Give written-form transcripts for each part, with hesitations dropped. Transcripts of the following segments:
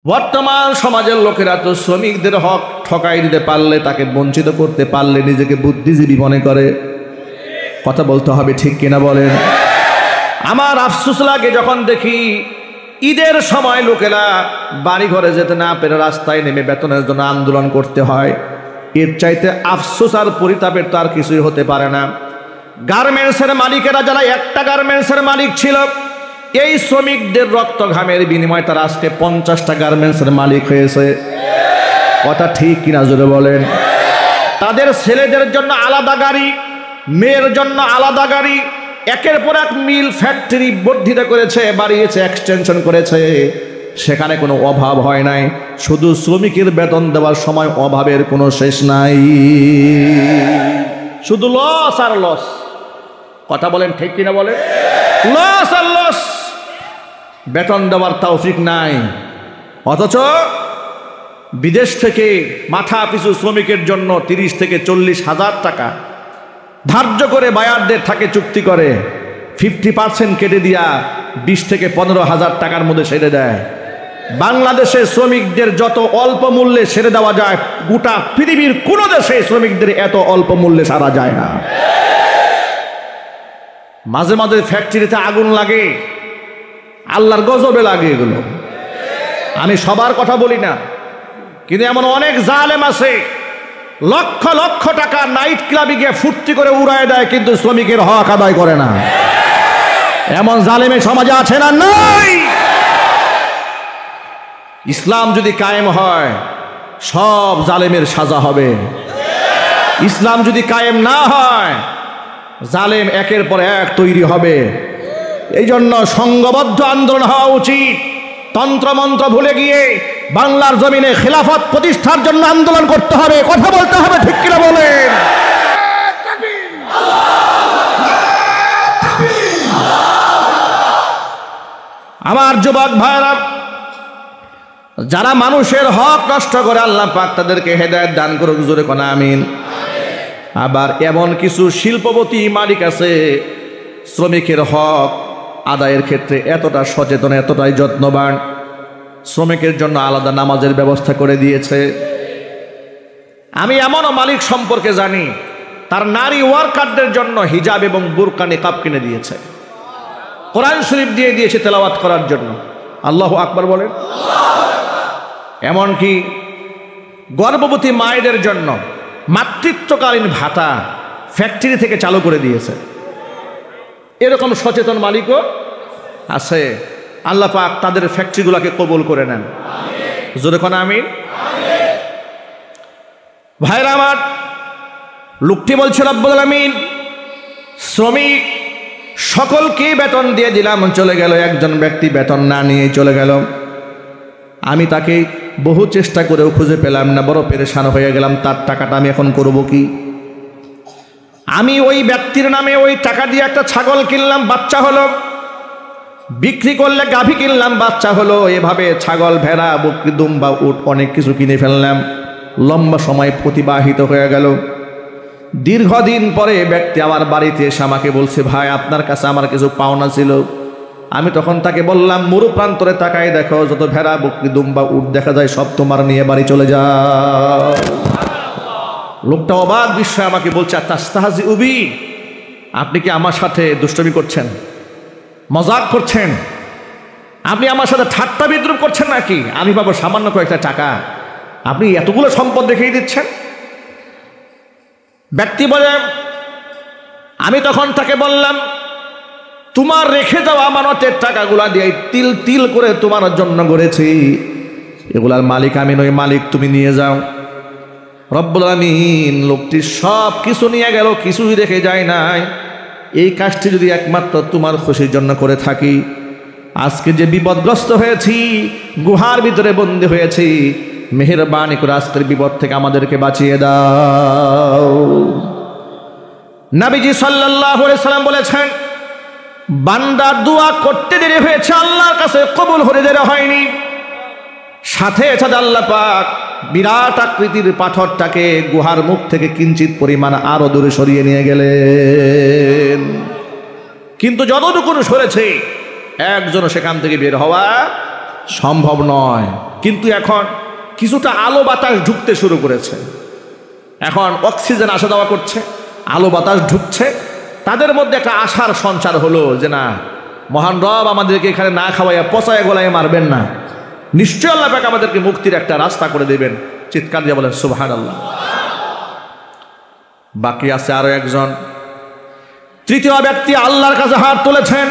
বর্তমান সমাজের লোকেরা তো শ্রমিকদের হক ঠকাই দিতে পারলে, তাকে বঞ্চিত করতে পারলে নিজেকে বুদ্ধিজীবী মনে করে। কথা বলতে হবে, ঠিক কিনা বলেন? আমার আফসোস লাগে যখন দেখি ঈদের সময় লোকেরা বাড়ি ঘরে যেতে না পেরে রাস্তায় নেমে বেতনের জন্য আন্দোলন করতে হয়। এর চাইতে আফসোস আর পরিতাপের তো আর কিছুই হতে পারে না। গার্মেন্টসের মালিকেরা, যারা একটা গার্মেন্টসের মালিক ছিল, এই শ্রমিকদের রক্ত ঘামের বিনিময়ে তারা আজকে 50টা গার্মেন্টসের মালিক হয়েছে। কথা ঠিক কিনা জোরে বলেন? তাদের ছেলেদের জন্য আলাদা গাড়ি, মেয়ের জন্য আলাদা গাড়ি, একের পর এক মিল ফ্যাক্টরি বর্ধিত করেছে, বাড়িয়েছে, এক্সটেনশন করেছে। সেখানে কোনো অভাব হয় নাই। শুধু শ্রমিকের বেতন দেওয়ার সময় অভাবের কোনো শেষ নাই, শুধু লস আর লস। কথা বলেন, ঠিক কিনা বলেন? লস আর লস, বেতন দেওয়ার তৌফিক নাই। অথচ বিদেশ থেকে মাথা পিছু শ্রমিকের জন্য 30 থেকে 40 হাজার টাকা ধার্য করে বায়ারদের থাকে চুক্তি করে, 50% কেটে দিয়া 20 থেকে 15 হাজার টাকার মধ্যে সেরে দেয়। বাংলাদেশে শ্রমিকদের যত অল্প মূল্যে সেরে দেওয়া যায়, গোটা পৃথিবীর কোন দেশে শ্রমিকদের এত অল্প মূল্যে সারা যায় না। মাঝে মাঝে ফ্যাক্টরিতে আগুন লাগে, আল্লাহর গজবে লাগে এগুলো। আমি সবার কথা বলি না, কিন্তু এমন অনেক জালেম আছে, লক্ষ লক্ষ টাকা নাইট ক্লাবে গিয়ে ফুর্তি করে উড়ায় দেয়, কিন্তু শ্রমিকের হক আদায় করে না। এমন জালেমের সমাজে আছে না? নাই। ইসলাম যদি কায়েম হয়, সব জালেমের সাজা হবে। ইসলাম যদি কায়েম না হয়, জালেম একের পর এক তৈরি হবে। এই জন্য সংঘবদ্ধ আন্দোলন হওয়া উচিত। তন্ত্রমন্ত্র ভুলে গিয়ে বাংলার জমিনে খেলাফত প্রতিষ্ঠার জন্য আন্দোলন করতে হবে। কথা বলতে হবে, ঠিক কিনা বলেন? আমার যুবক ভাইরা, যারা মানুষের হক নষ্ট করে, আল্লাহ পাক তাদেরকে হেদায়েত দান করুক, জোরে কোন আমিন। আবার এমন কিছু শিল্পপতি মালিক আছে, শ্রমিকের হক আদায়ের ক্ষেত্রে এতটা সচেতন, এতটাই যত্নবান, শ্রমিকের জন্য আলাদা নামাজের ব্যবস্থা করে দিয়েছে। আমি এমনও মালিক সম্পর্কে জানি, তার নারী ওয়ার্কারদের জন্য হিজাব এবং বুরকা নিকাব কিনে দিয়েছে, কোরআন শরীফ দিয়ে দিয়েছে তেলাওয়াত করার জন্য। আল্লাহু আকবার বলেন। এমনকি গর্ভবতী মায়েদের জন্য মাতৃত্বকালীন ভাতা ফ্যাক্টরি থেকে চালু করে দিয়েছে। এরকম সচেতন মালিকও আছে। আল্লাহ পাক তাদের ফ্যাক্টরিগুলোকে কবুল করে নেন, জোরে কোন আমিন। ভাইরা আমার, লোকটি বলছে, রব্বুল আলামিন শ্রমিক সকলকে বেতন দিয়ে দিলাম, চলে গেল। একজন ব্যক্তি বেতন না নিয়ে চলে গেল। আমি তাকে বহু চেষ্টা করেও খুঁজে পেলাম না, বড় পেরেশান হয়ে গেলাম। তার টাকাটা আমি এখন করব কি? আমি ওই ব্যক্তির নামে ওই টাকা দিয়ে একটা ছাগল কিনলাম, বাচ্চা হলো। বিক্রি করলে গাভী কিনলাম, বাচ্চা হলো। এভাবে ছাগল, ভেড়া, বকরি, দুম্বা, উট অনেক কিছু কিনে ফেললাম। লম্বা সময় অতিবাহিত হয়ে গেল। দীর্ঘদিন পরে ব্যক্তি আমার বাড়িতে এসে আমাকে বলছে, ভাই আপনার কাছে আমার কিছু পাওনা ছিল। আমি তখন তাকে বললাম, মরু প্রান্তরে তাকায় দেখো, যত ভেড়া, বকরি, দুম্বা, উট দেখা যায় সব তোমার নিয়ে বাড়ি চলে যাও। লোকটা অবাক বিস্ময়ে আমাকে বলছে, তাস্তাহাজি উবি, আপনি কি আমার সাথে দুষ্টমি করছেন, মজাক করছেন? আপনি আমার সাথে ঠাট্টা বিদ্রুপ করছেন নাকি? আমি পাবো সামান্য কয়েকটা টাকা, আপনি এতগুলো সম্পদ দেখিয়ে দিচ্ছেন। ব্যক্তি বলে, আমি তখন তাকে বললাম, তোমার রেখে যাওয়া আমানতের টাকাগুলা দিয়ে তিল তিল করে তোমার জন্য গড়েছি, এগুলার মালিক আমি নই, মালিক তুমি নিয়ে যাও। রব্বুল আমিন লোকটি সব কিছু নিয়ে গেল, কিছুই রেখে যায় নাই। এই কাজটি যদি একমাত্র তোমার খুশির জন্য করে থাকি, আজকে যে বিপদগ্রস্ত হয়েছি, গুহার ভিতরে বন্দী হয়েছি, মেহেরবানি করে আজকের বিপদ থেকে আমাদেরকে বাঁচিয়ে দাও। নবীজি সাল্লাল্লাহু আলাইহি সাল্লাম বলেছেন, বান্দার দোয়া করতে দেরি হয়েছে, আল্লাহর কাছে কবুল হতে দেরি হয়নি। সাথে সাথে আল্লাহ পাক বিরাট আকৃতির পাথরটাকে গুহার মুখ থেকে কিঞ্চিত পরিমাণ আরো দূরে সরিয়ে নিয়ে গেলেন। কিন্তু যতটুকু সরেছে, একজনও সেখান থেকে বের হওয়া সম্ভব নয়। কিন্তু এখন কিছুটা আলো বাতাস ঢুকতে শুরু করেছে, এখন অক্সিজেন আসা যাওয়া করছে, আলো বাতাস ঢুকছে, তাদের মধ্যে একটা আশার সঞ্চার হলো যে না, মহান রব আমাদেরকে এখানে না খাওয়াইয়া পচায় গলায় মারবেন না, নিশ্চয় আল্লাহ পাক আমাদেরকে মুক্তির একটা রাস্তা করে দেবেন। চিৎকার দিয়ে বলেন সুবহানাল্লাহ। বাকি আছে আরো একজন, তৃতীয় ব্যক্তি আল্লাহর কাছে হাত তুলেছেন।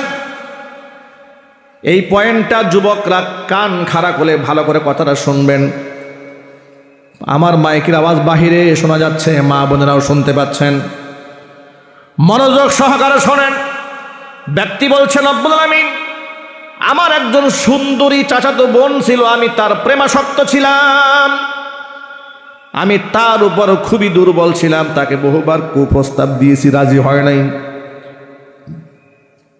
এই পয়েন্টটা যুবকরা কান খাড়া করে ভালো করে কথাটা শুনবেন। আমার মাইকের আওয়াজ বাহিরে শোনা যাচ্ছে, মা বোনেরাও শুনতে পাচ্ছেন, মনোযোগ সহকারে শোনেন। ব্যক্তি বলছেন, রব্বুল আলামিন, আমার একজন সুন্দরী চাচাতো বোন ছিল, আমি তার প্রেমাসক্ত ছিলাম, আমি তার উপর খুবই দুর্বল ছিলাম, তাকে বহুবার কুপ্রস্তাব দিয়েছি, রাজি হয় নাই।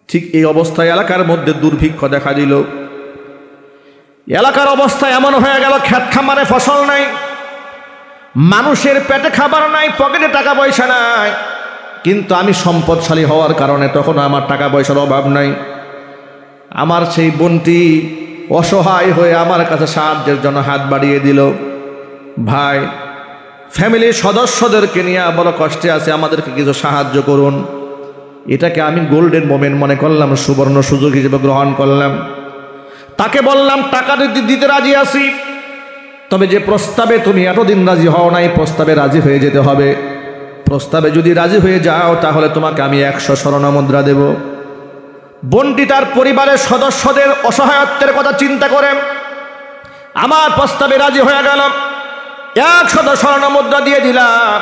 ঠিক এই অবস্থায় এলাকার মধ্যে দুর্ভিক্ষ দেখা দিল। এলাকার অবস্থা এমন হয়ে গেল, ক্ষেত খামারে ফসল নাই, মানুষের পেটে খাবার নাই, পকেটে টাকা পয়সা নাই। কিন্তু আমি সম্পদশালী হওয়ার কারণে তখন আমার টাকা পয়সার অভাব নাই। আমার সেই বোনটি অসহায় হয়ে আমার কাছে সাহায্যের জন্য হাত বাড়িয়ে দিল। ভাই, ফ্যামিলির সদস্যদেরকে নিয়ে বড় কষ্টে আছে, আমাদেরকে কিছু সাহায্য করুন। এটাকে আমি গোল্ডেন মোমেন্ট মনে করলাম, সুবর্ণ সুযোগ হিসেবে গ্রহণ করলাম। তাকে বললাম, টাকা দিতে রাজি আছি, তবে যে প্রস্তাবে তুমি এতদিন রাজি হও নাই, প্রস্তাবে রাজি হয়ে যেতে হবে। প্রস্তাবে যদি রাজি হয়ে যাও তাহলে তোমাকে আমি 100 স্বর্ণ মুদ্রা দেব। বোনটি তার পরিবারের সদস্যদের অসহায়ত্বের কথা চিন্তা করে আমার প্রস্তাবে রাজি হয়ে গেল। 100 স্বর্ণ মুদ্রা দিয়ে দিলাম।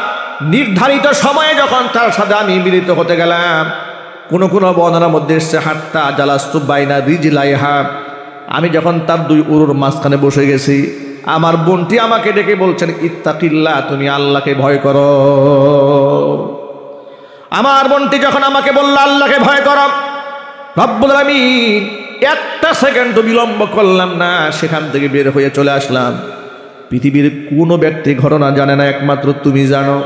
নির্ধারিত সময়ে যখন তার সাথে আমি মিলিত হতে গেলাম, কোনো বর্ণনার মধ্যে এসছে, হাত্তা জালাস্তু বাইনা রিজলাইহা, আমি যখন তার 2 উরুর মাঝখানে বসে গেছি, আমার বোনটি আমাকে ডেকে বলছেন, ইত্তাকিল্লাহ, তুমি আল্লাহকে ভয় করো। আমার বোনটি যখন আমাকে বলল আল্লাহকে ভয় করো, রব্বুল আলামিন একটা সেকেন্ড বিলম্ব করলাম না, সেখান থেকে বের হয়ে চলে আসলাম। পৃথিবীর কোনো ব্যক্তি ঘটনা জানে না, একমাত্র তুমি জানো।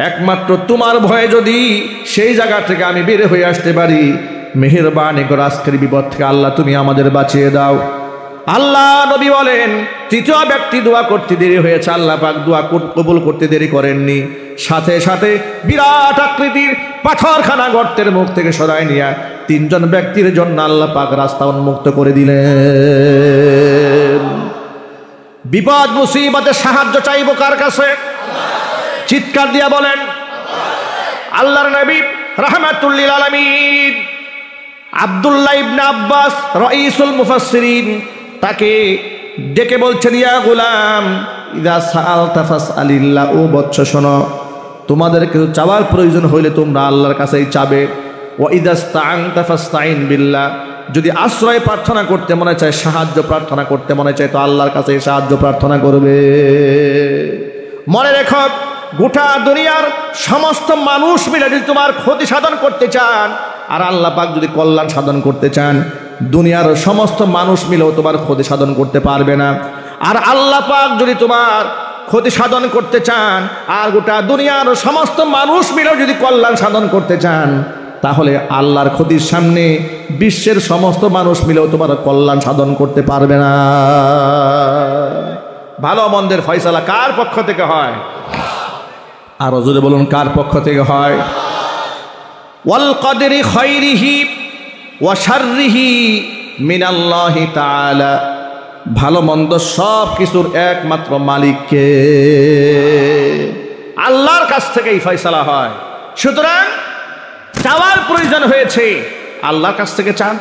একমাত্র তোমার ভয়ে যদি সেই জায়গা থেকে আমি বের হয়ে আসতে পারি, মেহেরবানি করে আজকের বিপদ থেকে আল্লাহ তুমি আমাদের বাঁচিয়ে দাও। আল্লাহ নবী বলেন, তৃতীয় ব্যক্তি দোয়া করতে দেরি হয়েছে, আল্লাহ পাক দোয়া কবুল করতে দেরি করেননি। সাথে সাথে বিরাট আকৃতির পাথরখানা গর্তের মুখ থেকে সরায় নিয়ে 3 জন ব্যক্তির জন্য আল্লাহ পাক রাস্তা উন্মুক্ত করে দিলেন। বিপদ মুসিবতে সাহায্য চাইব কার কাছে? চিৎকার দিয়া বলেন আল্লাহর নবী রাহমাতুল লিল আলামিন আব্দুল্লাহ ইবনে আব্বাস রাইসুল মুফাসসিরিন তাকে ডেকে বলছেন, ইয়া গোলাম ইযা সাআলতা ফাসআলিল্লাহ, ও বৎস শোনো, তোমাদের কিছু চাওয়ার প্রয়োজন হইলে তোমরা আল্লাহর কাছেই চাবে। ওয়া ইযা ইসতাআনতা ফাসতাইন বিল্লাহ, যদি আশ্রয় প্রার্থনা করতে মনে চায়, সাহায্য প্রার্থনা করতে মনে চায়, তো আল্লাহর কাছে সাহায্য প্রার্থনা করবে। মনে রেখো, গোটা দুনিয়ার সমস্ত মানুষ মিলে যদি তোমার ক্ষতি সাধন করতে চান, আর আল্লাহ পাক যদি কল্যাণ সাধন করতে চান, দুনিয়ার সমস্ত মানুষ মিলেও তোমার ক্ষতি সাধন করতে পারবে না। আর আল্লাহ পাক যদি তোমার ক্ষতি সাধন করতে চান, আর গোটা দুনিয়ার সমস্ত মানুষ মিলেও যদি কল্যাণ সাধন করতে চান, তাহলে আল্লাহর ক্ষতির সামনে বিশ্বের সমস্ত মানুষ মিলেও তোমার কল্যাণ সাধন করতে পারবে না। ভালো মন্দের ফয়সালা কার পক্ষ থেকে হয়? আর জোরে বলুন, কার পক্ষ থেকে হয়? ওয়াল কদরি খায়রিহি ওয়া শাররিহি মিনাল্লাহি তাআলা, ভালো মন্দ সব কিছুর একমাত্র মালিককে, আল্লাহর কাছ থেকেই ফয়সালা হয়। সুতরাং চাওয়ার প্রয়োজন হয়েছে, আল্লাহর কাছ থেকে চান।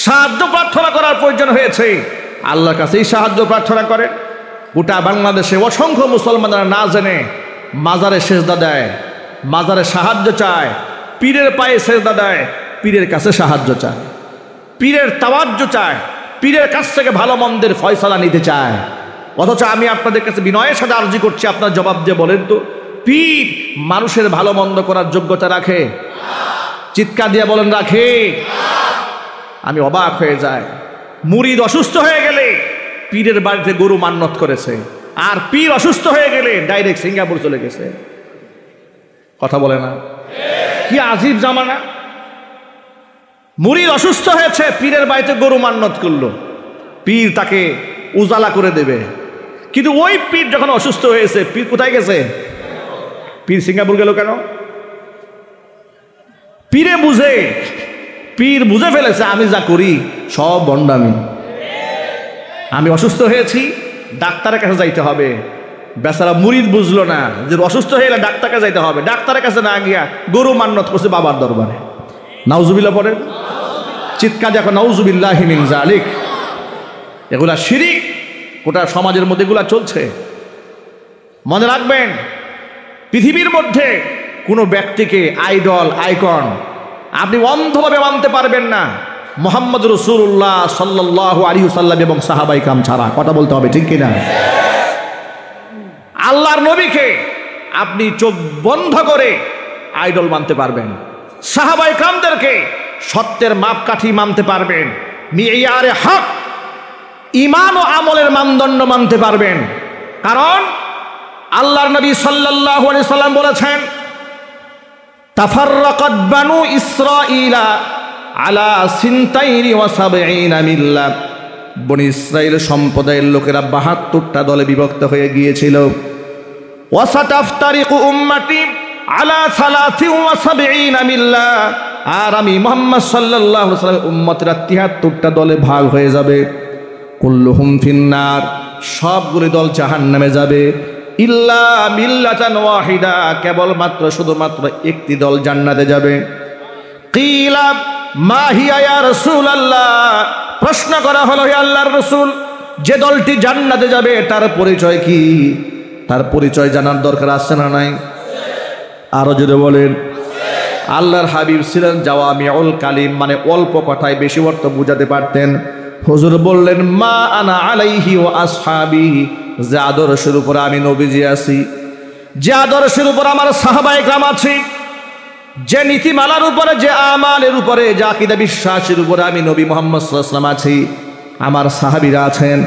সাহায্য প্রার্থনা করার প্রয়োজন হয়েছে, আল্লাহর কাছেই সাহায্য প্রার্থনা করে। গোটা বাংলাদেশে অসংখ্য মুসলমানরা না জেনে মাজারে সেজদা দেয়, মাজারে সাহায্য চায়, পীরের পায়ে সেজদা দেয়, পীরের কাছে সাহায্য চায়, পীরের তাওয়াজ্জুদ চায়, পীরের কাছ থেকে ভালো মন্দের ফয়সালা নিতে চায়। অথচ আমি আপনাদের কাছে বিনয়ের সাথে আরজি করছি, আপনার জবাব দিয়ে বলেন তো, পীর মানুষের ভালো মন্দ করার যোগ্যতা রাখে? চিৎকার দিয়ে বলেন, রাখে? আমি অবাক হয়ে যাই, মুরিদ অসুস্থ হয়ে গেলে পীরের বাড়িতে গরু মান্নত করেছে, আর পীর অসুস্থ হয়ে গেলে ডাইরেক্ট সিঙ্গাপুর চলে গেছে। কথা বলে না? কি আজীব জামানা! মুরিদ অসুস্থ হয়েছে, পীরের বাড়িতে গরু মান্নত করলো, পীর তাকে উজালা করে দেবে। কিন্তু ওই পীর যখন অসুস্থ হয়েছে, পীর কোথায় গেছে? পীর সিঙ্গাপুর গেল কেন? পীর বুঝে ফেলেছে আমি যা করি সব ভণ্ডামি। আমি অসুস্থ হয়েছি, ডাক্তারের কাছে যাইতে হবে। বেচারা মুরিদ বুঝলো না যে অসুস্থ হয়ে গেলে ডাক্তারের কাছে যাইতে হবে। ডাক্তারের কাছে না গিয়া গরু মান্নত করছে বাবার দরবারে। নাউজুবিল্লাহ পড়েন, চিৎকার দেখো নাউজুবিল্লাহি মিন যালিক। এগুলা শিরিক, গোটা সমাজের মধ্যে এগুলা চলছে। মনে রাখবেন, পৃথিবীর মধ্যে কোনো ব্যক্তিকে আইডল, আইকন আপনি অন্ধভাবে মানতে পারবেন না মুহাম্মদ রাসূলুল্লাহ সাল্লাল্লাহু আলাইহি ওয়াসাল্লাম এবং সাহাবায়ে কেরাম ছাড়া। কথা বলতে হবে, ঠিক কিনা? আল্লাহর নবীকে আপনি চোখ বন্ধ করে আইডল মানতে পারবেন, সাহাবায়ে কেরামদেরকে সত্যের মাপকাঠি মানতে পারবেন, মিয়ারে হক ঈমান ও আমলের মানদণ্ড মানতে পারবেন। কারণ আল্লাহর নবী সাল্লাল্লাহু আলাইহি সাল্লাম বলেছেন, তাফাররাকাত বানু ইসরাঈলা আলা সিনতাইনি ওয়া সাবঈনা মিল্লাহ। বনি ইসরাইল সম্প্রদায়ের লোকেরা ৭২টা দলে বিভক্ত হয়ে গিয়েছিল। ওয়া সাতাফতারিকু উম্মতি আলা ৭৩ মিল্লাহ। আর আমি মুহাম্মদ সাল্লাল্লাহু আলাইহি ওয়াসাল্লামের উম্মতরা ৭৩টা দলে ভাগ হয়ে যাবে। কুল্লুহুম ফিন্নার, সবগুলি দল জাহান্নামে যাবে। ইল্লা মিল্লাতান ওয়াহিদা, কেবলমাত্র শুধুমাত্র একটি দল জান্নাতে যাবে। কিলা মা হিয়া ইয়া রাসূলুল্লাহ, প্রশ্ন করা হলো, হে আল্লাহর রাসূল, যে দলটি জান্নাতে যাবে তার পরিচয় কি? তার পরিচয় জানার দরকার আছে না নাই? আরো যদি বলেন। আল্লাহর হাবিব ছিলেন জাওয়ামিউল কালিম, মানে অল্প কথায় বেশি অর্থ বুঝাতে পারতেন। হুজুর বললেন, মা আনা আলাইহি ওয়া আসহাবি, যে আদর্শের উপর আমি নবীজি আছি, যে আদর্শের উপর আমার সাহাবায়ে কেরাম আছে, যে নীতিমালার উপরে, যে আমালের উপরে, যে আকীদা বিশ্বাসের উপরে আমি নবী মুহাম্মদ সাল্লাল্লাহু আলাইহি ওয়াসাল্লাম আছি, আমার সাহাবীরা আছেন,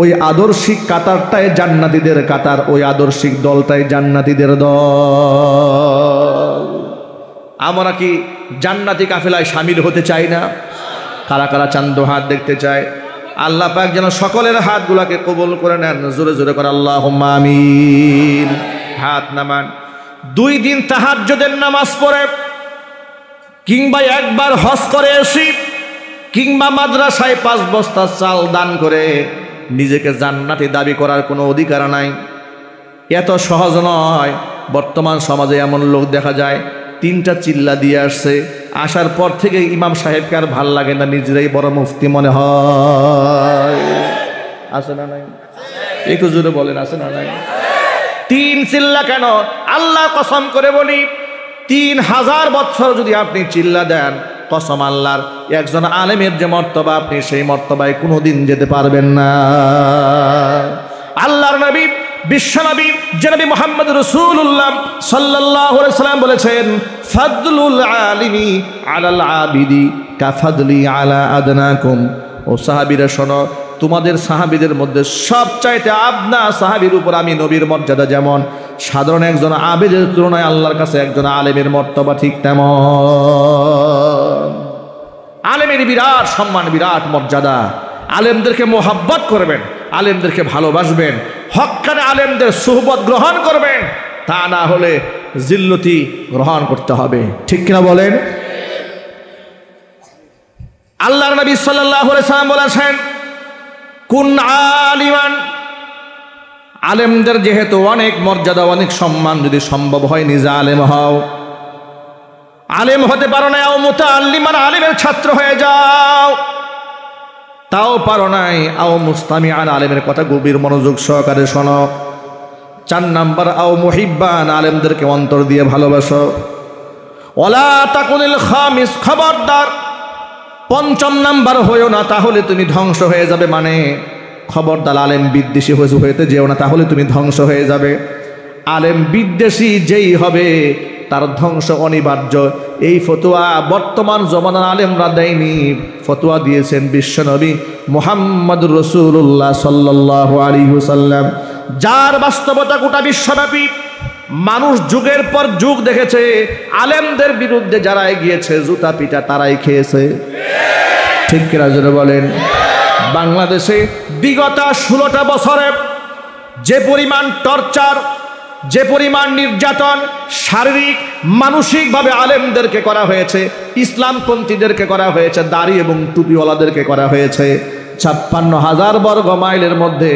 ওই আদর্শিক কাতারটাই জান্নাতীদের কাতার, ওই আদর্শিক দলটাই জান্নাতীদের দল। আমরা কি জান্নাতি কাফেলায় শামিল হতে চাই না? কারা কারা চান্দ হাত দেখতে চায়? আল্লাহ পাক যেন সকলের হাতগুলাকে কবুল করে নেন। জোরে জোরে করে আল্লাহুম্মা আমিন। হাত নামান। 2 দিন তাহাজ্জুদের নামাজ পড়ে, কিংবা একবার হজ করে আসি, কিংবা মাদ্রাসায় 5 বস্তা চাল দান করে নিজেকে জান্নাতি দাবি করার কোনো অধিকার নাই। এত সহজ নয়। বর্তমান সমাজে এমন লোক দেখা যায় 3টা চিল্লা দিয়ে আসছে, আসার পর থেকে ইমাম সাহেবকে আর ভাল লাগে না, নিজেরাই বড় মুফতি মনে হয়। আছে না নাই? একটু জোরে বলেন, আছে না নাই? 3 চিল্লা কেন? আল্লাহ কসম করে বলি, 3000 বছর যদি আপনি চিল্লা দেন, কসম আল্লাহর, একজন আলেমের যে মর্তবা, আপনি সেই মর্তবায় কোনোদিন যেতে পারবেন না। আল্লাহর নবী, বিশ্বনবী জনাবি মুহাম্মদ রাসূলুল্লাহ সাল্লাল্লাহু আলাইহি ওয়াসাল্লাম বলেছেন, ফাদলুল আলিমি আলাল আবিদি কাফাদলি আলা আদনাকুম। ও সাহাবীরা শোনো, তোমাদের সাহাবীদের মধ্যে সবচাইতে আবনা সাহাবীর উপর আমি নবীর মর্যাদা যেমন, সাধারণ একজন আবেদের তুলনায় আল্লাহর কাছে একজন আলেমের মর্তবা ঠিক তেমন। আলেমের বিরাট সম্মান, বিরাট মর্যাদা। আলেমদেরকে মোহাব্বত করবেন, আলেমদেরকে ভালোবাসবেন, হক্কানে আলেমদের সুহবত গ্রহণ করবেন, তা না হলে জিল্লতি গ্রহণ করতে হবে। ঠিক কিনা বলেন? আল্লাহর নবী সাল্লাল্লাহু আলাইহি ওয়াসাল্লাম বলেছেন, কুন আলিমান। আলেমদের যেহেতু অনেক মর্যাদা, অনেক সম্মান, যদি সম্ভব হয় নিজে আলেম হও। আলেম হতে পারো না, আও মুতাআল্লিমান, আলেমের ছাত্র হয়ে যাও, তাও পারো নাই, আও মুস্তামিআন, আলেমের কথা গভীর মনোযোগ সহকারে শোনো। 4 নাম্বার, আও মুহিব্বান, আলেমদেরকে অন্তর দিয়ে ভালোবাসো। ওয়ালা তাকুনিল খামিস, খবরদার 5ম নাম্বার হইও না, তাহলে তুমি ধ্বংস হয়ে যাবে। মানে খবরদার আলেম বিদ্বেষী হইতে যেও না, তাহলে তুমি ধ্বংস হয়ে যাবে। আলেম বিদ্বেষী যেই হবে তার ধ্বংস অনিবার্য। এই ফতোয়া বর্তমান জমানার আলেমরা দেয়নি, ফতোয়া দিয়েছেন বিশ্বনবী মুহাম্মদুর রাসূলুল্লাহ সাল্লাল্লাহু আলাইহি ওয়াসাল্লাম, যার বাস্তবতা গোটা বিশ্বব্যাপী। মানুষ যুগের পর যুগ দেখেছে, আলেমদের বিরুদ্ধে যারা এগিয়েছে জুতা পিটা তারাই খেয়েছে। ঠিক কিনা জোরে বলেন? বাংলাদেশে বিগত 16টা বছরে যে পরিমাণ টর্চার, যে পরিমাণ নির্যাতন শারীরিক মানসিকভাবে আলেমদেরকে করা হয়েছে, ইসলামপন্থীদেরকে করা হয়েছে, দাড়ি এবং টুপিওয়ালাদেরকে করা হয়েছে, 56,000 বর্গ মাইলের মধ্যে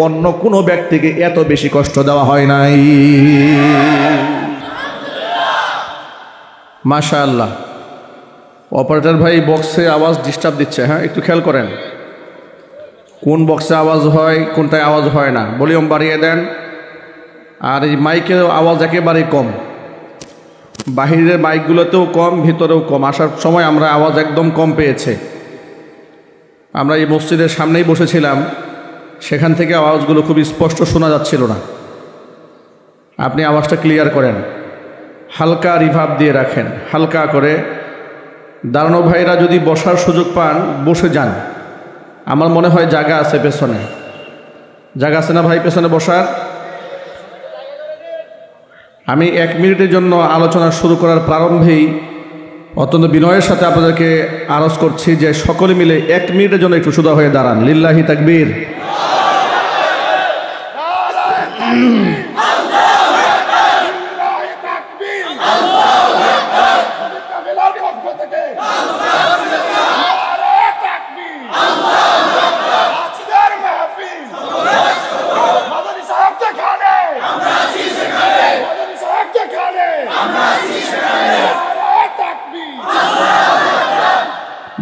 অন্য কোনো ব্যক্তিকে এত বেশি কষ্ট দেওয়া হয় নাই। মাশাআল্লাহ। অপারেটর ভাই বক্সে আওয়াজ ডিস্টার্ব দিচ্ছে, হ্যাঁ একটু খেয়াল করেন কোন বক্সে আওয়াজ হয় কোনটায় আওয়াজ হয় না, ভলিউম বাড়িয়ে দেন। আর এই মাইকের আওয়াজ একেবারেই কম, বাহিরের মাইকগুলোতেও কম, ভিতরেও কম। আসার সময় আমরা আওয়াজ একদম কম পেয়েছে। আমরা এই মসজিদের সামনেই বসেছিলাম, সেখান থেকে আওয়াজগুলো খুব স্পষ্ট শোনা যাচ্ছিল না। আপনি আওয়াজটা ক্লিয়ার করেন, হালকা রিভার্ব দিয়ে রাখেন, হালকা করে। দাঁড়ানো ভাইরা যদি বসার সুযোগ পান বসে যান, আমার মনে হয় জায়গা আছে পেছনে। জায়গা আছে না ভাই পেছনে বসার? আমি 1 মিনিটের জন্য আলোচনা শুরু করার প্রারম্ভেই অত্যন্ত বিনয়ের সাথে আপনাদেরকে আরজ করছি যে সকলে মিলে 1 মিনিটের জন্য একটু সোজা হয়ে দাঁড়ান। লিল্লাহি তাকবীর।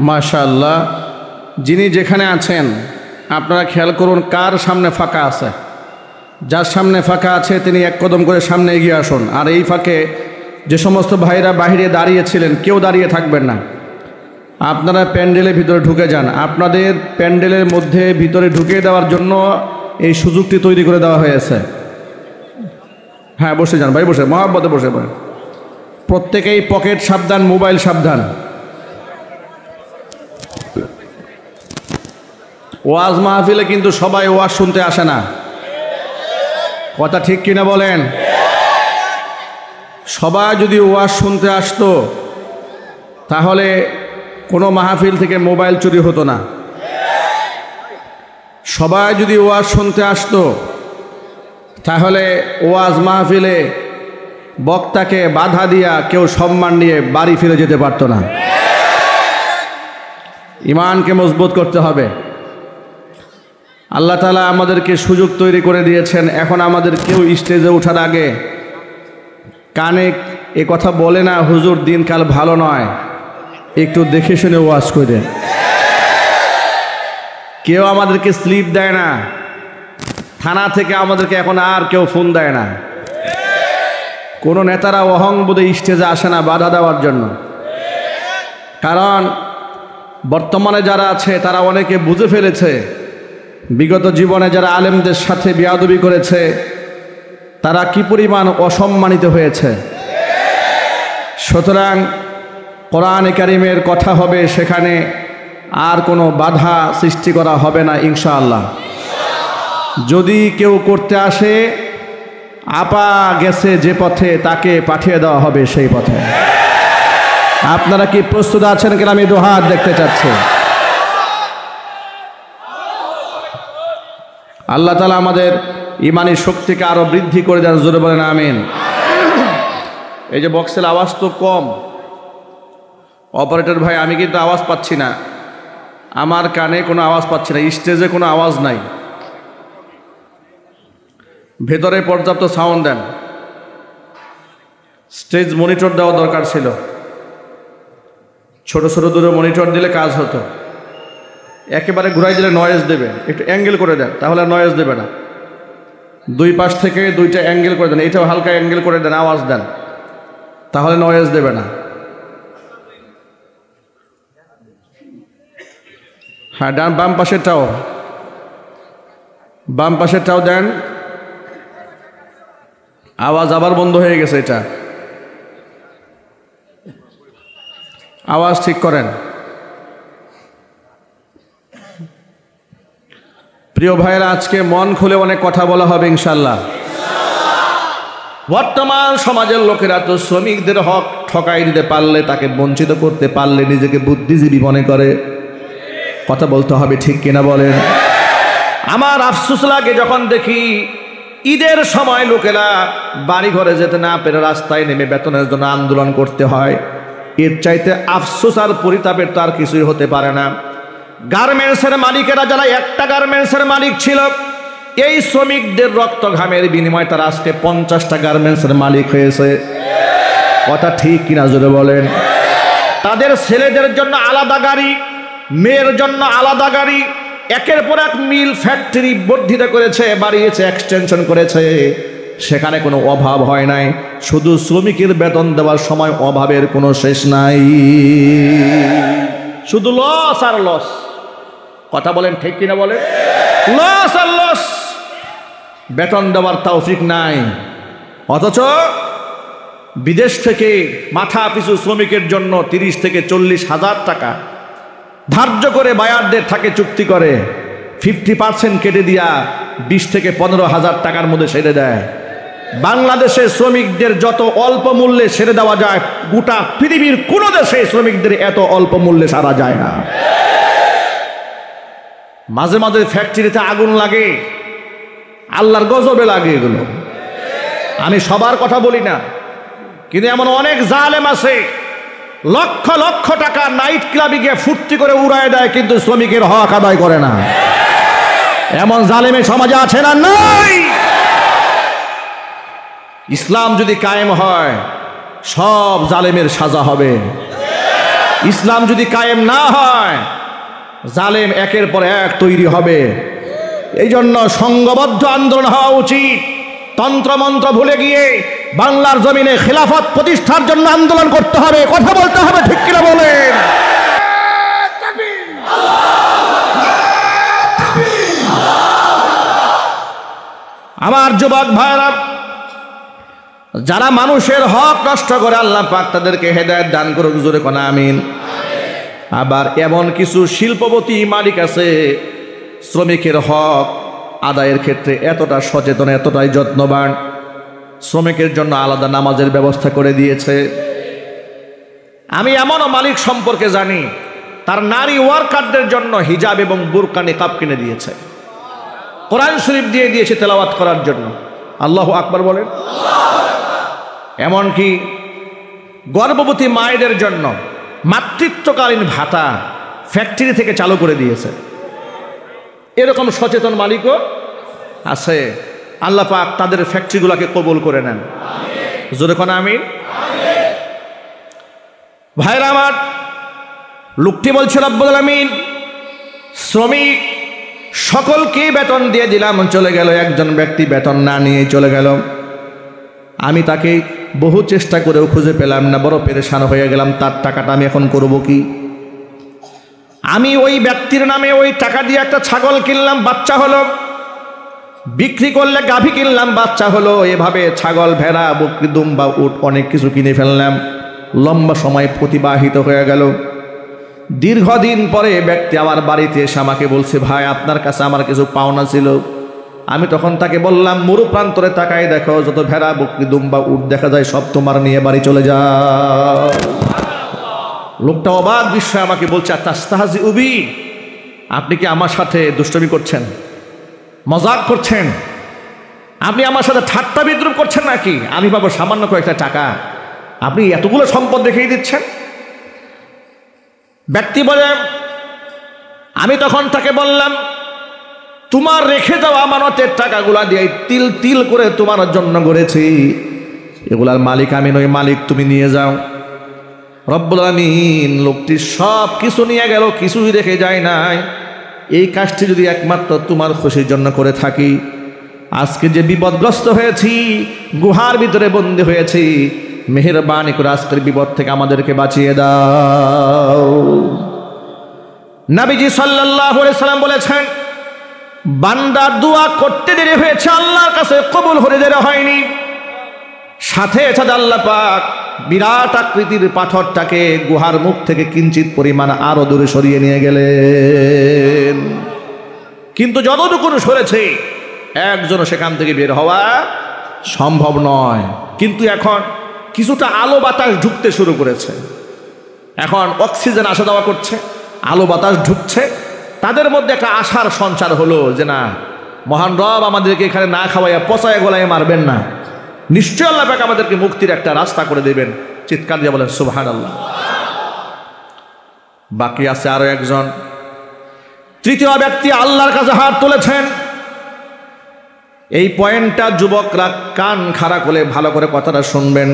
মাশাআল্লাহ। যিনি যেখানে আছেন আপনারা খেয়াল করুন কার সামনে ফাঁকা আছে। যার সামনে ফাঁকা আছে তিনি 1 কদম করে সামনে এগিয়ে আসুন। আর এই ফাঁকে যে সমস্ত ভাইরা বাহিরে দাঁড়িয়েছিলেন কেউ দাঁড়িয়ে থাকবেন না, আপনারা প্যান্ডেলের ভিতরে ঢুকে যান। আপনাদের প্যান্ডেলের মধ্যে ভিতরে ঢুকিয়ে দেওয়ার জন্য এই সুযোগটি তৈরি করে দেওয়া হয়েছে। হ্যাঁ বসে যান ভাই, বসে মহাব্বতে বসে পড়েন। প্রত্যেকেই পকেট সাবধান, মোবাইল সাবধান। ওয়াজ মাহফিলে কিন্তু সবাই ওয়াজ শুনতে আসে না, কথা ঠিক কিনা বলেন? সবাই যদি ওয়াজ শুনতে আসতো তাহলে কোনো মাহফিল থেকে মোবাইল চুরি হতো না। সবাই যদি ওয়াজ শুনতে আসতো তাহলে ওয়াজ মাহফিলে বক্তাকে বাধা দিয়া কেউ সম্মান নিয়ে বাড়ি ফিরে যেতে পারতো না। ঈমানকে মজবুত করতে হবে। আল্লাহ তাআলা আমাদেরকে সুযোগ তৈরি করে দিয়েছেন। এখন আমাদের কেউ স্টেজে ওঠার আগে কানে এ কথা বলে না, হুজুর দিনকাল ভালো নয়, একটু দেখে শুনে ওয়াজ করে। কেউ আমাদেরকে স্লিপ দেয় না, থানা থেকে আমাদেরকে এখন আর কেউ ফোন দেয় না। কোনো নেতারা অহংবোধে স্টেজে আসে না বাধা দেওয়ার জন্য। কারণ বর্তমানে যারা আছে তারা অনেকে বুঝে ফেলেছে বিগত জীবনে যারা আলেমদের সাথে বেয়াদবি করেছে তারা কি পরিমাণ অসম্মানিত হয়েছে। সুতরাং কোরআনে কারিমের কথা হবে, সেখানে আর কোনো বাধা সৃষ্টি করা হবে না ইনশাআল্লাহ। যদি কেউ করতে আসে, আপা গেছে যে পথে তাকে পাঠিয়ে দেওয়া হবে সেই পথে। আপনারা কি প্রস্তুত আছেন কিনা আমি দুহাত দেখতে চাচ্ছি। আল্লাহ তাআলা আমাদের ইমানি শক্তিকে আরো বৃদ্ধি করে দেন, জোরে বলেন আমিন। এই যে বক্সের আওয়াজ তো কম, অপারেটর ভাই আমি কিন্তু আওয়াজ পাচ্ছি না, আমার কানে কোনো আওয়াজ পাচ্ছি না, স্টেজে কোনো আওয়াজ নাই। ভেতরে পর্যাপ্ত সাউন্ড দেন। স্টেজ মনিটর দেওয়া দরকার ছিল, ছোট ছোট দূরে মনিটর দিলে কাজ হতো। একেবারে ঘুরাই দিলে নয়েজ দেবে, একটু অ্যাঙ্গেল করে দেন তাহলে নয়েজ দেবে না। 2 পাশ থেকে 2টা অ্যাঙ্গেল করে দেন, এইটাও হালকা অ্যাঙ্গেল করে দেন, আওয়াজ দেন, তাহলে নয়েজ দেবে না। হ্যাঁ ডান বাম পাশেরটাও দেন। আওয়াজ আবার বন্ধ হয়ে গেছে, এটা আওয়াজ ঠিক করেন। প্রিয় ভাইরা, আজকে মন খুলে অনেক কথা বলা হবে ইনশাল্লাহ। বর্তমান সমাজের লোকেরা তো শ্রমিকদের হক ঠকাই দিতে পারলে, তাকে বঞ্চিত করতে পারলে নিজেকে বুদ্ধিজীবী মনে করে। কথা বলতে হবে ঠিক কিনা বলেন। আমার আফসোস লাগে যখন দেখি ঈদের সময় লোকেরা বাড়ি ঘরে যেতে না পেরে রাস্তায় নেমে বেতনের জন্য আন্দোলন করতে হয়। এর চাইতে আফসোস আর পরিতাপের তো আর কিছুই হতে পারে না। গার্মেন্টসের মালিকেরা যারা একটা গার্মেন্টসের মালিক ছিল, এই শ্রমিকদের রক্ত ঘামের বিনিময়ে তারা আজকে 50টা গার্মেন্টসের মালিক হয়েছে। কথা ঠিক কিনা জোরে বলেন। তাদের ছেলেদের জন্য আলাদা গাড়ি, মেয়ের জন্য আলাদা গাড়ি, একের পর এক মিল ফ্যাক্টরি বর্ধিত করেছে, বাড়িয়েছে, এক্সটেনশন করেছে। সেখানে কোনো অভাব হয় নাই। শুধু শ্রমিকের বেতন দেওয়ার সময় অভাবের কোনো শেষ নাই, শুধু লস আর লস। কথা বলেন ঠিক কিনা বলেন। লস আর লস, বেতন দেওয়ার তৌফিক নাই। অথচ বিদেশ থেকে মাথা পিছু শ্রমিকের জন্য 30 থেকে 40 হাজার টাকা ধার্য করে বায়ারদের থাকে চুক্তি করে, 50% কেটে দিয়া 20 থেকে 15 হাজার টাকার মধ্যে সেরে দেয়। বাংলাদেশে শ্রমিকদের যত অল্প মূল্যে সেরে দেওয়া যায়, গোটা পৃথিবীর কোন দেশে শ্রমিকদের এত অল্প মূল্যে সারা যায় না। মাঝে মাঝে ফ্যাক্টরিতে আগুন লাগে, আল্লাহর গজবে লাগে এগুলো। আমি সবার কথা বলি না, কিন্তু এমন অনেক জালেম আছে লক্ষ লক্ষ টাকা নাইট ক্লাবে গিয়ে ফুর্তি করে উড়ায় দেয়, কিন্তু শ্রমিকের হক আদায় করে না। এমন জালেমের সমাজে আছে না? নাই। ইসলাম যদি কায়েম হয়, সব জালেমের সাজা হবে। ইসলাম যদি কায়েম না হয়, জালেম একের পর এক তৈরি হবে। এই জন্য সংঘবদ্ধ আন্দোলন হওয়া উচিত। তন্ত্রমন্ত্র ভুলে গিয়ে বাংলার জমিনে খেলাফত প্রতিষ্ঠার জন্য আন্দোলন করতে হবে। কথা বলতে হবে ঠিক কিনা বলেন। আমার যুবক ভাইরা, যারা মানুষের হক নষ্ট করে আল্লাহ পাক তাদেরকে হেদায়েত দান করুক, জোরে কোন আমিন। আবার এমন কিছু শিল্পপতি মালিক আছে, শ্রমিকের হক আদায়ের ক্ষেত্রে এতটা সচেতন, এতটাই যত্নবান, শ্রমিকের জন্য আলাদা নামাজের ব্যবস্থা করে দিয়েছে। আমি এমনও মালিক সম্পর্কে জানি, তার নারী ওয়ার্কারদের জন্য হিজাব এবং বুরকা নিকাব কিনে দিয়েছে, কোরআন শরীফ দিয়ে দিয়েছে তেলাওয়াত করার জন্য। আল্লাহু আকবার বলেন। এমনকি গর্ভবতী মায়েদের জন্য মাতৃত্বকালীন ভাতা ফ্যাক্টরি থেকে চালু করে দিয়েছে। এরকম সচেতন মালিকও আছে। আল্লাহ পাক তাদের ফ্যাক্টরিগুলোকে কবুল করে নেন, জোরে কোন আমিন। ভাইরা আমার, লোকটি বলছে রব্বুল আলামিন শ্রমিক সকলকে বেতন দিয়ে দিলাম, চলে গেল। একজন ব্যক্তি বেতন না নিয়ে চলে গেল। আমি তাকে বহু চেষ্টা করেও খুঁজে পেলাম না, বড় পেরেশান হয়ে গেলাম। তার টাকাটা আমি এখন করব কি? আমি ওই ব্যক্তির নামে ওই টাকা দিয়ে একটা ছাগল কিনলাম, বাচ্চা হলো। বিক্রি করলে গাভী কিনলাম, বাচ্চা হলো। এভাবে ছাগল, ভেড়া, বকরি, দুম্বা, উট অনেক কিছু কিনে ফেললাম। লম্বা সময় অতিবাহিত হয়ে গেল। দীর্ঘদিন পরে ব্যক্তি আমার বাড়িতে এসে আমাকে বলছে, ভাই আপনার কাছে আমার কিছু পাওনা ছিল। আমি তখন তাকে বললাম, মরু প্রান্তরে তাকায় দেখো, যত ভেড়া, বকরি, দুম্বা, উট দেখা যায় সব তোমার নিয়ে বাড়ি চলে যাও। লোকটা অবাক বিস্ময়ে আমাকে বলছে, তাস্তাহজি উবি, আপনি কি আমার সাথে দুষ্টমি করছেন, মজাক করছেন? আপনি আমার সাথে ঠাট্টা বিদ্রুপ করছেন নাকি? আমি পাবো সামান্য কয়েকটা টাকা, আপনি এতগুলো সম্পদ দেখিয়ে দিচ্ছেন। ব্যক্তি বলে, আমি তখন তাকে বললাম, তোমার রেখে যাওয়া আমানতের টাকাগুলা দিয়ে তিল তিল করে তোমার জন্য গড়েছি, এগুলার মালিক আমি নই, মালিক তুমি নিয়ে যাও। রব্বুল আমিন লোকটি সব কিছু নিয়ে গেল, কিছুই রেখে যায় নাই। এই কাজটি যদি একমাত্র তোমার খুশির জন্য করে থাকি, আজকে যে বিপদগ্রস্ত হয়েছি, গুহার ভিতরে বন্দী হয়েছি, মেহেরবানি করে আজকের বিপদ থেকে আমাদেরকে বাঁচিয়ে দাও। নবীজি সাল্লাল্লাহু আলাইহি সাল্লাম বলেছেন, বান্দার দোয়া করতে দেরি হয়েছে, আল্লাহর কাছে কবুল হতে দেরি হয়নি। সাথে সাথে আল্লাহ পাক বিরাট আকৃতির পাথরটাকে গুহার মুখ থেকে কিঞ্চিত পরিমাণ আরো দূরে সরিয়ে নিয়ে গেলেন। কিন্তু যতটুকু সরেছে একজন সেখান থেকে বের হওয়া সম্ভব নয়। কিন্তু এখন কিছুটা আলো বাতাস ঢুকতে শুরু করেছে, এখন অক্সিজেন আসা যাওয়া করছে, আলো বাতাস ঢুকছে, তাদের মধ্যে একটা আশার সঞ্চার হলো যে না, মহান রব আমাদেরকে এখানে না খাওয়াইয়া পচায় গলায় মারবেন না, নিশ্চয় আল্লাহ পাক আমাদেরকে মুক্তির একটা রাস্তা করে দেবেন। চিৎকার দিয়ে বলেন সুবহানাল্লাহ। বাকি আছে আরো একজন, তৃতীয় ব্যক্তি আল্লাহর কাছে হাত তুলেছেন। এই পয়েন্টটা যুবকরা কান খাড়া করে ভালো করে কথাটা শুনবেন।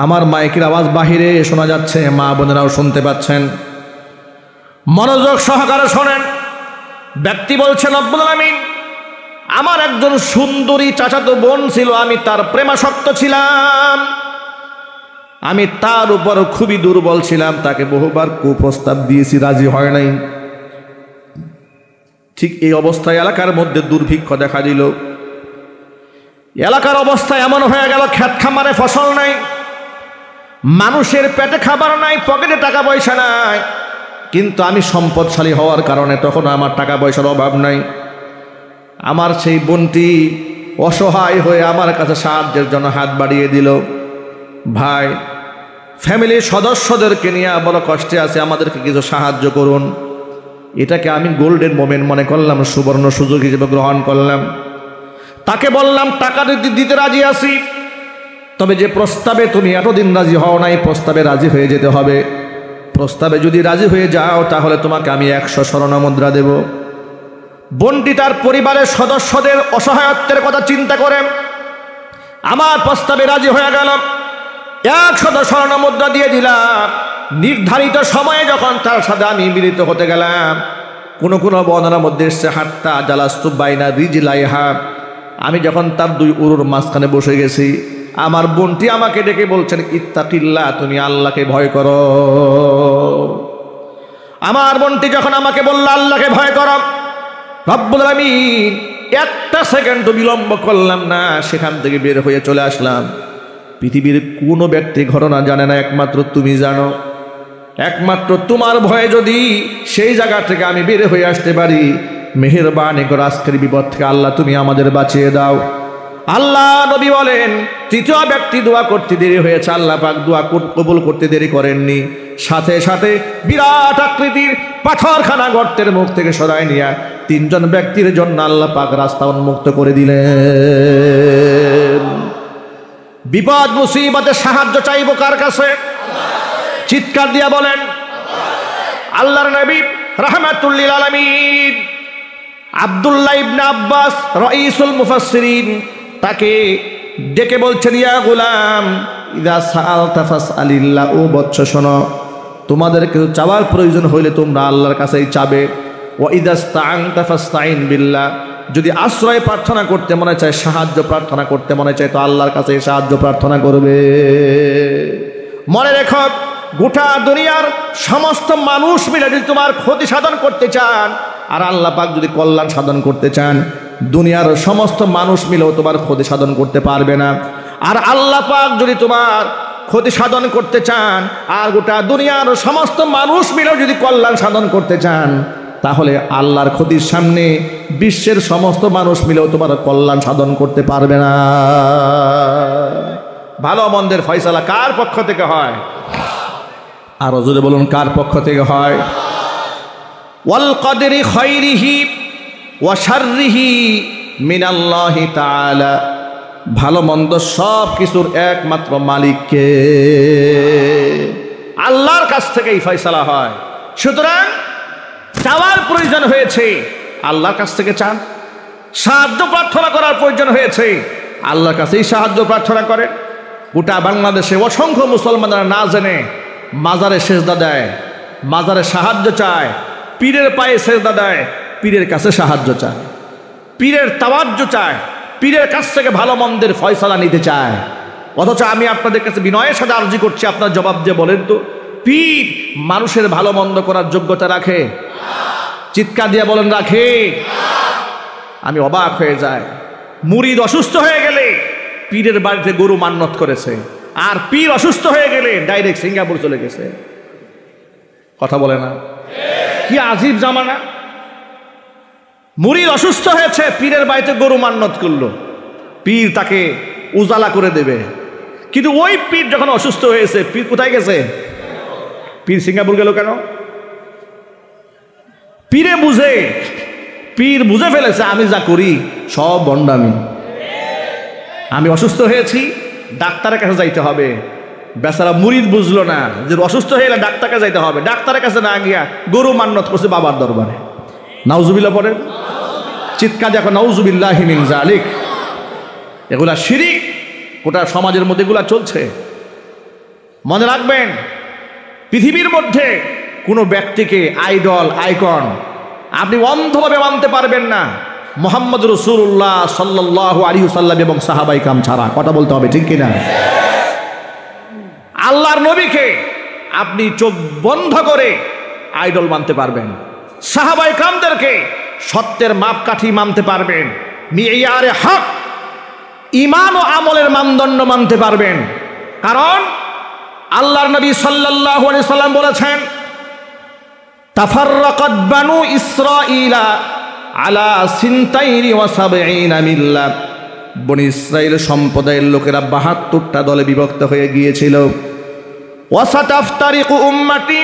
আমার মাইকের আওয়াজ বাহিরে শোনা যাচ্ছে, মা বোনেরাও শুনতে পাচ্ছেন, মনোযোগ সহকারে শোনেন। ব্যক্তি বলছেন, রব্বুল আলামিন, আমার একজন সুন্দরী চাচাতো বোন ছিল, আমি তার প্রেমাসক্ত ছিলাম, আমি তার উপর খুবই দুর্বল ছিলাম, তাকে বহুবার কুপ্রস্তাব দিয়েছি, রাজি হয় নাই। ঠিক এই অবস্থায় এলাকার মধ্যে দুর্ভিক্ষ দেখা দিল। এলাকার অবস্থা এমন হয়ে গেল, ক্ষেত খামারে ফসল নাই, মানুষের পেটে খাবার নাই, পকেটে টাকা পয়সা নাই। কিন্তু আমি সম্পদশালী হওয়ার কারণে তখন আমার টাকা পয়সার অভাব নাই। আমার সেই বোনটি অসহায় হয়ে আমার কাছে সাহায্যের জন্য হাত বাড়িয়ে দিল। ভাই, ফ্যামিলির সদস্যদেরকে নিয়ে বড় কষ্টে আছে, আমাদেরকে কিছু সাহায্য করুন। এটাকে আমি গোল্ডেন মোমেন্ট মনে করলাম, সুবর্ণ সুযোগ হিসেবে গ্রহণ করলাম। তাকে বললাম, টাকা দিতে রাজি আছি, তবে যে প্রস্তাবে তুমি এতদিন রাজি হও নাই, প্রস্তাবে রাজি হয়ে যেতে হবে। প্রস্তাবে যদি রাজি হয়ে যাও তাহলে তোমাকে আমি 100 স্বর্ণ মুদ্রা দেব। বোনটি তার পরিবারের সদস্যদের অসহায়ত্বের কথা চিন্তা করে আমার প্রস্তাবে রাজি হয়ে গেল। 100 স্বর্ণ মুদ্রা দিয়ে দিলাম। নির্ধারিত সময়ে যখন তার সাথে আমি মিলিত হতে গেলাম, কোন কোন বর্ণনার মধ্যে এসছে হাত্তা জালাস্তু বাইনা রিজলাইহা, আমি যখন তার 2 উরুর মাঝখানে বসে গেছি, আমার বোনটি আমাকে ডেকে বলছেন, ইত্তাকিল্লাহ, তুমি আল্লাহকে ভয় করো। আমার বোনটি যখন আমাকে বলল আল্লাহকে ভয় করো, রব্বুল আলামিন একটা সেকেন্ড বিলম্ব করলাম না, সেখান থেকে বের হয়ে চলে আসলাম। পৃথিবীর কোনো ব্যক্তি ঘটনা জানে না, একমাত্র তুমি জানো। একমাত্র তোমার ভয়ে যদি সেই জায়গা থেকে আমি বের হয়ে আসতে পারি, মেহেরবানি করে আজকের বিপদ থেকে আল্লাহ তুমি আমাদের বাঁচিয়ে দাও। আল্লাহ নবী বলেন, তৃতীয় ব্যক্তি দোয়া করতে দেরি হয়েছে, আল্লাহ পাক দোয়া কবুল করতে দেরি করেননি। সাথে সাথে বিরাট আকৃতির পাথরখানা গর্তের মুখ থেকে সরাই নিয়ে 3 জন ব্যক্তির জন্য আল্লাহ পাক রাস্তা উন্মুক্ত করে দিলেন। বিপদ মুসিবতে সাহায্য চাইব কার কাছে? চিৎকার দিয়া বলেন আল্লাহর নবী রাহমাতুল লিল আলামিন আব্দুল্লাহ ইবনে আব্বাস রাইসুল মুফাসসিরিন তাকে ডেকে বলছেন, ইয়া গুলাম ইযা সাআলতা ফাসআলিল্লাহ, ও বৎস শোনো, তোমাদের কিছু চাওয়ার প্রয়োজন হইলে তোমরা আল্লাহর কাছেই চাবে। ওয়া ইযা ইসতাআনতা ফাসতাইন বিল্লাহ, যদি আশ্রয় প্রার্থনা করতে মনে চায়, সাহায্য প্রার্থনা করতে মনে চায়, তো আল্লাহর কাছে সাহায্য প্রার্থনা করবে। মনে রেখো, গোটা দুনিয়ার সমস্ত মানুষ মিলে যদি তোমার ক্ষতি সাধন করতে চান, আর আল্লাহ পাক যদি কল্যাণ সাধন করতে চান, দুনিয়ার সমস্ত মানুষ মিলেও তোমার ক্ষতি সাধন করতে পারবে না। আর আল্লাহ পাক যদি তোমার ক্ষতি সাধন করতে চান, আর গোটা দুনিয়ার সমস্ত মানুষ মিলেও যদি কল্যাণ সাধন করতে চান, তাহলে আল্লাহর ক্ষতির সামনে বিশ্বের সমস্ত মানুষ মিলেও তোমার কল্যাণ সাধন করতে পারবে না। ভালো মন্দের ফয়সালা কার পক্ষ থেকে হয়? আর জোরে বলুন, কার পক্ষ থেকে হয়? ওয়াল কদরি খায়রিহি ওয়া শাররিহি মিনাল্লাহি তাআলা, ভালো মন্দ সব কিছুর একমাত্র মালিককে, আল্লাহর কাছ থেকেই ফয়সালা হয়। সুতরাং চাওয়ার প্রয়োজন হয়েছে, আল্লাহর কাছ থেকে চান। সাহায্য প্রার্থনা করার প্রয়োজন হয়েছে, আল্লাহর কাছেই সাহায্য প্রার্থনা করে। গোটা বাংলাদেশে অসংখ্য মুসলমানরা না জেনে মাজারে সেজদা দেয়, মাজারে সাহায্য চায়, পীরের পায়ে সেজদা দেয়, পীরের কাছে সাহায্য চায়, পীরের তাওয়াজ্জু চায়, পীরের কাছ থেকে ভালো মন্দের ফয়সালা নিতে চায়। অথচ আমি আপনাদের কাছে বিনয়ের সাথে আরজি করছি, আপনার জবাব দিয়ে বলেন তো, পীর মানুষের ভালো মন্দ করার যোগ্যতা রাখে? চিৎকার দিয়ে বলেন, রাখে? আমি অবাক হয়ে যাই, মুরিদ অসুস্থ হয়ে গেলে পীরের বাড়িতে গরু মান্নত করেছে, আর পীর অসুস্থ হয়ে গেলে ডাইরেক্ট সিঙ্গাপুর চলে গেছে। কথা বলে না? কি আজীব জামানা। মুরিদ অসুস্থ হয়েছে, পীরের বাড়িতে গরু মান্নত করলো, পীর তাকে উজালা করে দেবে। কিন্তু ওই পীর যখন অসুস্থ হয়েছে, পীর কোথায় গেছে? পীর সিঙ্গাপুর গেল কেন? পীরে বুঝে, পীর বুঝে ফেলেছে আমি যা করি সব ভণ্ডামি। আমি অসুস্থ হয়েছি, ডাক্তারের কাছে যাইতে হবে। বেচারা মুরিদ বুঝলো না যে অসুস্থ হয়ে গেলে ডাক্তারের কাছে যাইতে হবে। ডাক্তারের কাছে না গিয়া গরু মান্নত করছে বাবার দরবারে। নাউজুবিল্লাহ পড়েন, চিৎকার দেখো নাউজুবিল্লাহি মিন যালিক। এগুলা শিরিক, গোটা সমাজের মধ্যে এগুলা চলছে। মনে রাখবেন, পৃথিবীর মধ্যে কোনো ব্যক্তিকে আইডল, আইকন আপনি অন্ধভাবে মানতে পারবেন না মুহাম্মদ রাসূলুল্লাহ সাল্লাল্লাহু আলাইহি ওয়াসাল্লাম এবং সাহাবায়ে কেরাম ছাড়া। কথা বলতে হবে, ঠিক কিনা? আল্লাহর নবীকে আপনি চোখ বন্ধ করে আইডল মানতে পারবেন, সাহাবায়ে কেরামদেরকে সত্যের মাপকাঠি মানতে পারবেন, মিয়ারে হক ঈমান ও আমলের মানদণ্ড মানতে পারবেন। কারণ আল্লাহর নবী সাল্লাল্লাহু আলাইহি ওয়াসাল্লাম বলেছেন, তাফাররাকাত বানু ইসরাঈলা আলা সিনতাইনি ওয়া সাবঈনা মিল্লাহ। বনি ইসরাইল সম্প্রদায়ের লোকেরা ৭২টা দলে বিভক্ত হয়ে গিয়েছিল। ওয়া সাতাফতারিকু উম্মতি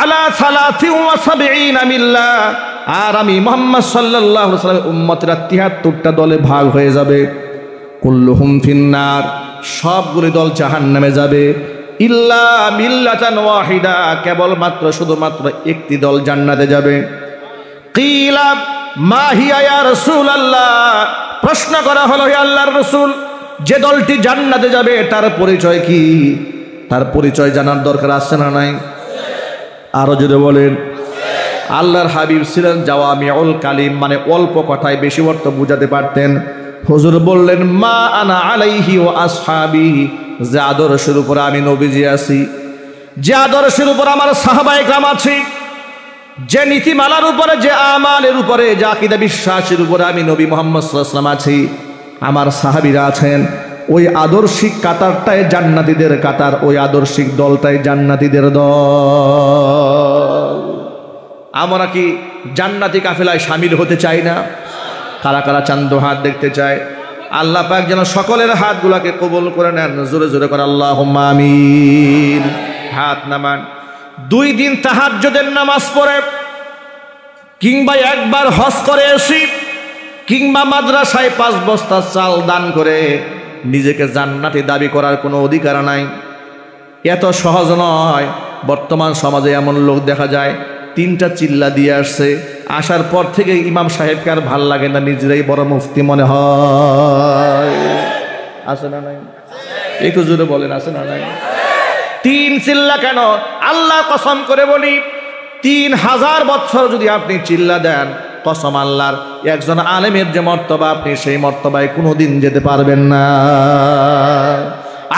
আলা ৭৩ মিল্লাহ। আর আমি মুহাম্মদ সাল্লাল্লাহু আলাইহি ওয়াসাল্লামের উম্মতরা ৭৩টা দলে ভাগ হয়ে যাবে। কুল্লুহুম ফিন্নার, সবগুলি দল জাহান্নামে যাবে। ইল্লা মিল্লাতান ওয়াহিদা, কেবলমাত্র শুধুমাত্র একটি দল জান্নাতে যাবে। কিলা মা হিয়া ইয়া রাসূলুল্লাহ, প্রশ্ন করা হলো হে আল্লাহর রাসূল, যে দলটি জান্নাতে যাবে তার পরিচয় কি? তার পরিচয় জানার দরকার আছে না নাই? আরো যদি বলেন। আল্লাহর হাবিব ছিলেন জাওয়ামিউল কালিম, মানে অল্প কথায় বেশি অর্থ বুঝাতে পারতেন। হুজুর বললেন, মা আনা আলাইহি ওয়া আসহাবি, যে আদর্শের উপর আমি নবীজি আছি, যে আদর্শের উপর আমার সাহাবায়ে কেরাম আছে, যে নীতিমালার উপরে, যে আমালের উপরে, যে আকীদা বিশ্বাসের উপরে আমি নবী মুহাম্মদ সাল্লাল্লাহু আলাইহি ওয়াসাল্লাম আছি, আমার সাহাবীরা আছেন, ওই আদর্শিক কাতারটাই জান্নাতীদের কাতার, ওই আদর্শিক দলটাই জান্নাতীদের দল। আমরা কি জান্নাতি কাফেলায় শামিল হতে চাই না? কারা কারা চান্দ হাত দেখতে চায়? আল্লাহ পাক যেন সকলের হাতগুলোকে কবুল করে নেন। জোরে জোরে করে আল্লাহুম্মা আমিন। হাত নামান। 2 দিন তাহাজ্জুদের নামাজ পড়ে, কিংবা একবার হজ করে আসি, কিংবা মাদ্রাসায় 5 বস্তা চাল দান করে নিজেকে জান্নাতি দাবি করার কোনো অধিকার নাই। এত সহজ নয়। বর্তমান সমাজে এমন লোক দেখা যায় 3টা চিল্লা দিয়ে আসছে, আসার পর থেকে ইমাম সাহেবকে আর ভাল লাগে না, নিজেরাই বড় মুফতি মনে হয়। আছে না নাই? একটু জোরে বলেন, আছে না নাই? 3 চিল্লা কেন? আল্লাহ কসম করে বলি, 3000 বছর যদি আপনি চিল্লা দেন, কসম আল্লাহর, একজন আলেমের যে মর্তবা, আপনি সেই মর্তবায় কোনোদিন যেতে পারবেন না।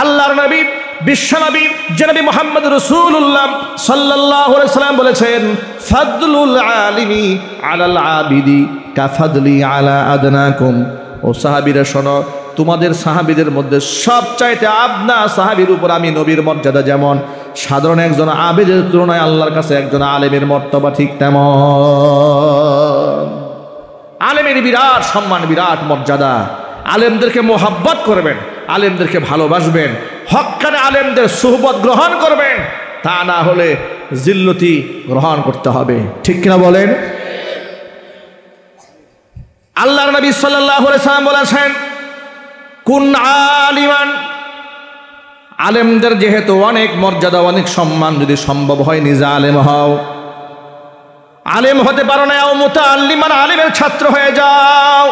আল্লাহর নবী, বিশ্বনবী জনাবি মুহাম্মদ রাসূলুল্লাহ সাল্লাল্লাহু আলাইহি ওয়াসাল্লাম বলেছেন, ফাদলুল আলিমি আলাল আবিদি কাফাদলি আলা আদনাকুম। ও সাহাবীরা শোনো, তোমাদের সাহাবীদের মধ্যে সবচাইতে আপনা সাহাবীর উপর আমি নবীর মর্যাদা যেমন, সাধারণ একজন আবেদের তুলনায় আল্লাহর কাছে একজন আলেমের মর্তবা ঠিক তেমন। আলেমের বিরাট সম্মান, বিরাট মর্যাদা। আলেমদেরকে মোহাব্বত করবেন, আলেমদেরকে ভালোবাসবেন, হক্কানে আলেমদের সুহবত গ্রহণ করবেন, তা না হলে জিল্লতি গ্রহণ করতে হবে। ঠিক কিনা বলেন? আল্লাহর নবী সাল্লাল্লাহু আলাইহি ওয়াসাল্লাম বলেছেন, কুন আলিমান। আলেমদের যেহেতু অনেক মর্যাদা, অনেক সম্মান, যদি সম্ভব হয় নিজে আলেম হও। আলেম হতে পারো না, আও মুতাআল্লিমান, আলেমের ছাত্র হয়ে যাও,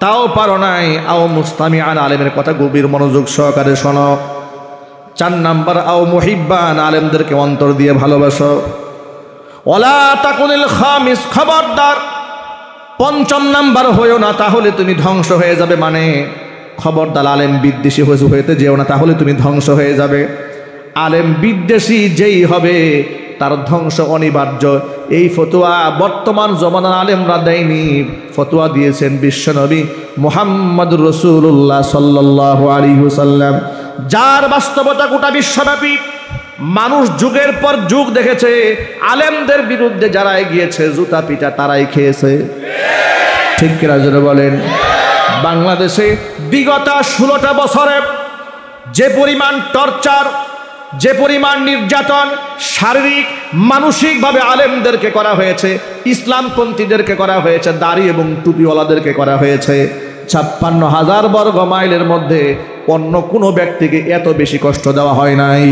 তাও পারো নাই, আও মুস্তামিআন, আলেমের কথা গভীর মনোযোগ সহকারে শোনো। 4 নাম্বার, আও মুহিব্বান, আলেমদেরকে অন্তর দিয়ে ভালোবাসো। ওয়ালা তাকুনিল খামিস, খবরদার 5ম নাম্বার হয়েও না, তাহলে তুমি ধ্বংস হয়ে যাবে। মানে খবরদার আলেম বিদ্বেষী হইতে যেও না, তাহলে তুমি ধ্বংস হয়ে যাবে। আলেম বিদ্বেষী যেই হবে তার ধ্বংস অনিবার্য। এই ফতোয়া বর্তমান জমানার আলেমরা দেয়নি, ফতোয়া দিয়েছেন বিশ্বনবী মুহাম্মদুর রাসূলুল্লাহ সাল্লাল্লাহু আলাইহি ওয়াসাল্লাম, যার বাস্তবতা গোটা বিশ্বব্যাপী। মানুষ যুগের পর যুগ দেখেছে, আলেমদের বিরুদ্ধে যারা এগিয়েছে জুতা পিটা তারাই খেয়েছে। ঠিক কিনা জোরে বলেন? বাংলাদেশে বিগত 16টা বছরে যে পরিমাণ টর্চার, যে পরিমাণ নির্যাতন শারীরিক মানসিকভাবে আলেমদেরকে করা হয়েছে, ইসলামপন্থীদেরকে করা হয়েছে, দাড়ি এবং টুপিওয়ালাদেরকে করা হয়েছে, 56,000 বর্গ মাইলের মধ্যে অন্য কোনো ব্যক্তিকে এত বেশি কষ্ট দেওয়া হয় নাই।